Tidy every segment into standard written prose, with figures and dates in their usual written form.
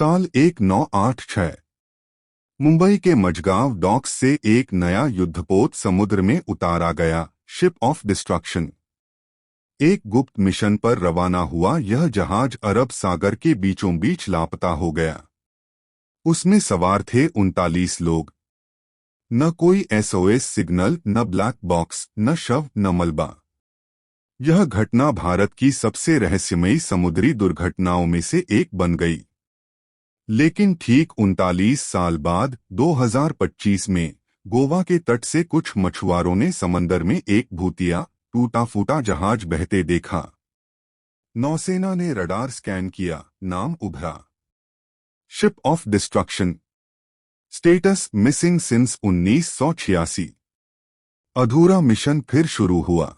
साल 1986। मुंबई के मझगांव डॉक्स से एक नया युद्धपोत समुद्र में उतारा गया। शिप ऑफ डिस्ट्रक्शन एक गुप्त मिशन पर रवाना हुआ। यह जहाज अरब सागर के बीचों बीच लापता हो गया। उसमें सवार थे 39 लोग। न कोई एसओएस सिग्नल, न ब्लैक बॉक्स, न शव, न मलबा। यह घटना भारत की सबसे रहस्यमयी समुद्री दुर्घटनाओं में से एक बन गई। लेकिन ठीक 39 साल बाद 2025 में गोवा के तट से कुछ मछुआरों ने समंदर में एक भूतिया टूटा फूटा जहाज बहते देखा। नौसेना ने रडार स्कैन किया, नाम उभरा ship of destruction. Status missing since 1986। अधूरा मिशन फिर शुरू हुआ।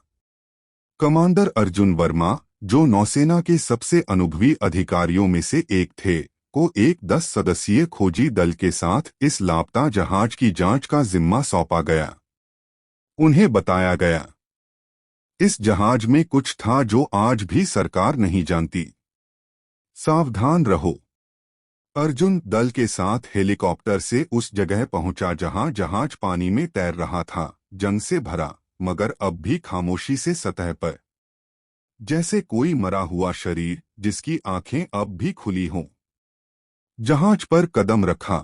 कमांडर अर्जुन वर्मा, जो नौसेना के सबसे अनुभवी अधिकारियों में से एक थे, को एक 10 सदस्यीय खोजी दल के साथ इस लापता जहाज की जांच का जिम्मा सौंपा गया। उन्हें बताया गया, इस जहाज में कुछ था जो आज भी सरकार नहीं जानती। सावधान रहो। अर्जुन दल के साथ हेलीकॉप्टर से उस जगह पहुंचा जहां जहाज पानी में तैर रहा था, जंग से भरा, मगर अब भी खामोशी से सतह पर, जैसे कोई मरा हुआ शरीर जिसकी आंखें अब भी खुली हों। जहाज पर कदम रखा,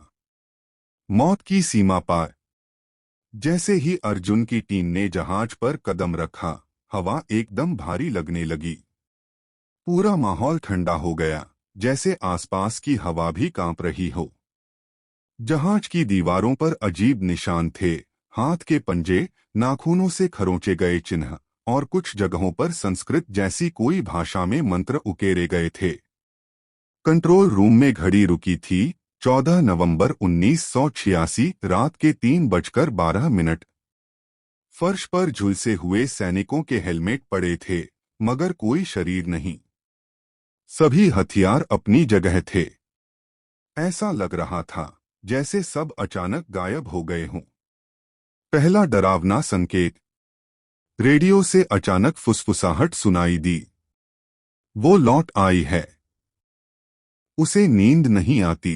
मौत की सीमा पार। जैसे ही अर्जुन की टीम ने जहाज पर कदम रखा, हवा एकदम भारी लगने लगी। पूरा माहौल ठंडा हो गया, जैसे आसपास की हवा भी कांप रही हो। जहाज की दीवारों पर अजीब निशान थे, हाथ के पंजे, नाखूनों से खरोंचे गए चिन्ह, और कुछ जगहों पर संस्कृत जैसी कोई भाषा में मंत्र उकेरे गए थे। कंट्रोल रूम में घड़ी रुकी थी। 14 नवंबर 1986 रात के 3:12। फर्श पर झुलसे हुए सैनिकों के हेलमेट पड़े थे, मगर कोई शरीर नहीं। सभी हथियार अपनी जगह थे। ऐसा लग रहा था जैसे सब अचानक गायब हो गए हों। पहला डरावना संकेत, रेडियो से अचानक फुसफुसाहट सुनाई दी। वो लौट आई है। उसे नींद नहीं आती।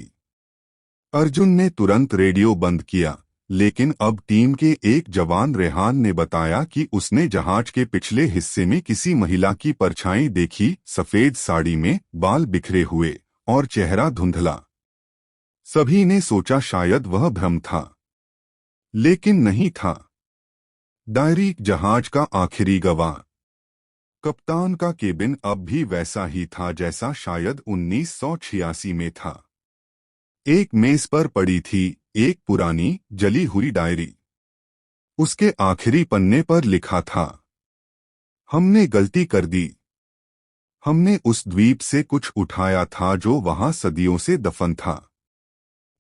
अर्जुन ने तुरंत रेडियो बंद किया, लेकिन अब टीम के एक जवान रेहान ने बताया कि उसने जहाज के पिछले हिस्से में किसी महिला की परछाई देखी, सफेद साड़ी में, बाल बिखरे हुए और चेहरा धुंधला। सभी ने सोचा शायद वह भ्रम था, लेकिन नहीं था। डायरी जहाज का आखिरी गवाह। कप्तान का केबिन अब भी वैसा ही था जैसा शायद 1986 में था। एक मेज पर पड़ी थी एक पुरानी जली हुई डायरी। उसके आखिरी पन्ने पर लिखा था, हमने गलती कर दी। हमने उस द्वीप से कुछ उठाया था जो वहां सदियों से दफन था।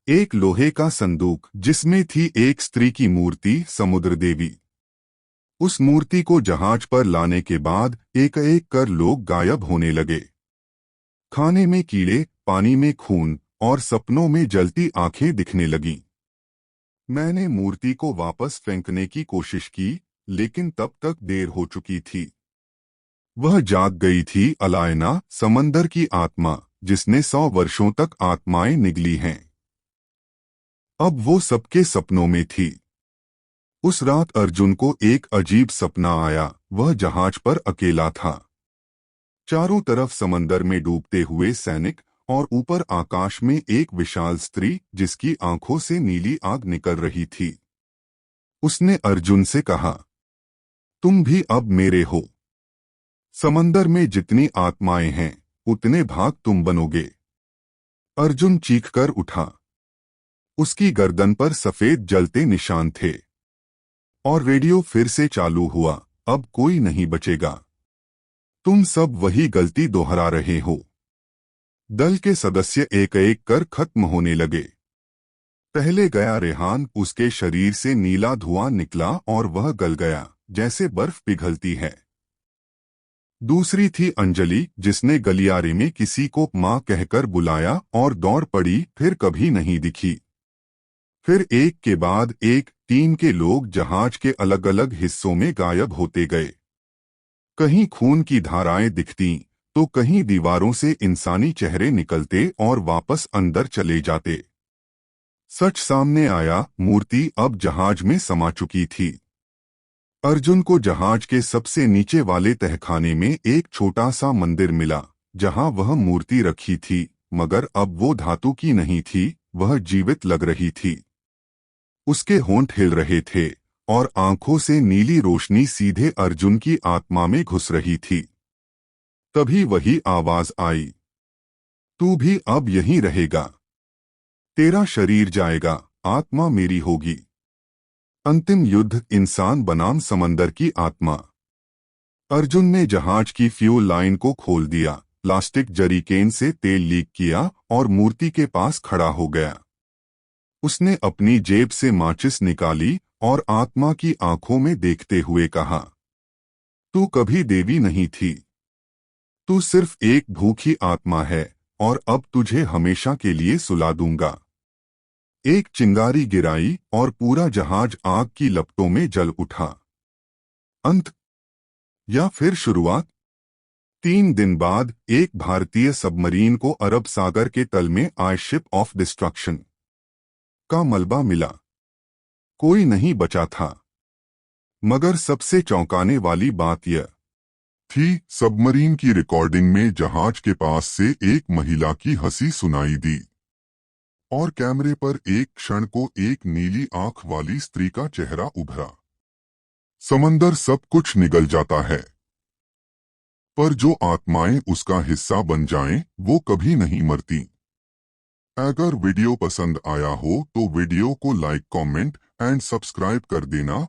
एक लोहे का संदूक जिसमें थी एक स्त्री की मूर्ति, समुद्र देवी। उस मूर्ति को जहाज पर लाने के बाद एक एक कर लोग गायब होने लगे। खाने में कीड़े, पानी में खून और सपनों में जलती आंखें दिखने लगीं। मैंने मूर्ति को वापस फेंकने की कोशिश की, लेकिन तब तक देर हो चुकी थी। वह जाग गई थी, अलायना, समंदर की आत्मा, जिसने 100 वर्षों तक आत्माएं निगली हैं। अब वो सबके सपनों में थी। उस रात अर्जुन को एक अजीब सपना आया। वह जहाज पर अकेला था। चारों तरफ समंदर में डूबते हुए सैनिक और ऊपर आकाश में एक विशाल स्त्री जिसकी आंखों से नीली आग निकल रही थी। उसने अर्जुन से कहा, तुम भी अब मेरे हो। समंदर में जितनी आत्माएं हैं, उतने भाग तुम बनोगे। अर्जुन चीखकर उठा। उसकी गर्दन पर सफेद जलते निशान थे। और रेडियो फिर से चालू हुआ, अब कोई नहीं बचेगा। तुम सब वही गलती दोहरा रहे हो। दल के सदस्य एक एक कर खत्म होने लगे। पहले गया रेहान, उसके शरीर से नीला धुआं निकला और वह गल गया जैसे बर्फ पिघलती है। दूसरी थी अंजलि, जिसने गलियारे में किसी को मां कहकर बुलाया और दौड़ पड़ी, फिर कभी नहीं दिखी। फिर एक के बाद एक टीम के लोग जहाज के अलग अलग हिस्सों में गायब होते गए। कहीं खून की धाराएं दिखतीं, तो कहीं दीवारों से इंसानी चेहरे निकलते और वापस अंदर चले जाते। सच सामने आया, मूर्ति अब जहाज में समा चुकी थी। अर्जुन को जहाज के सबसे नीचे वाले तहखाने में एक छोटा सा मंदिर मिला, जहां वह मूर्ति रखी थी, मगर अब वो धातु की नहीं थी, वह जीवित लग रही थी। उसके होंठ हिल रहे थे और आंखों से नीली रोशनी सीधे अर्जुन की आत्मा में घुस रही थी। तभी वही आवाज आई, तू भी अब यहीं रहेगा। तेरा शरीर जाएगा, आत्मा मेरी होगी। अंतिम युद्ध, इंसान बनाम समंदर की आत्मा। अर्जुन ने जहाज की फ्यूल लाइन को खोल दिया, प्लास्टिक जरीकेन से तेल लीक किया और मूर्ति के पास खड़ा हो गया। उसने अपनी जेब से माचिस निकाली और आत्मा की आंखों में देखते हुए कहा, तू कभी देवी नहीं थी, तू सिर्फ एक भूखी आत्मा है, और अब तुझे हमेशा के लिए सुला दूंगा। एक चिंगारी गिराई और पूरा जहाज आग की लपटों में जल उठा। अंत या फिर शुरुआत? 3 दिन बाद एक भारतीय सबमरीन को अरब सागर के तल में आए शिप ऑफ डिस्ट्रक्शन का मलबा मिला। कोई नहीं बचा था। मगर सबसे चौंकाने वाली बात यह थी, सबमरीन की रिकॉर्डिंग में जहाज के पास से एक महिला की हंसी सुनाई दी और कैमरे पर एक क्षण को एक नीली आंख वाली स्त्री का चेहरा उभरा। समंदर सब कुछ निगल जाता है, पर जो आत्माएं उसका हिस्सा बन जाएं, वो कभी नहीं मरती। अगर वीडियो पसंद आया हो तो वीडियो को लाइक, कमेंट एंड सब्सक्राइब कर देना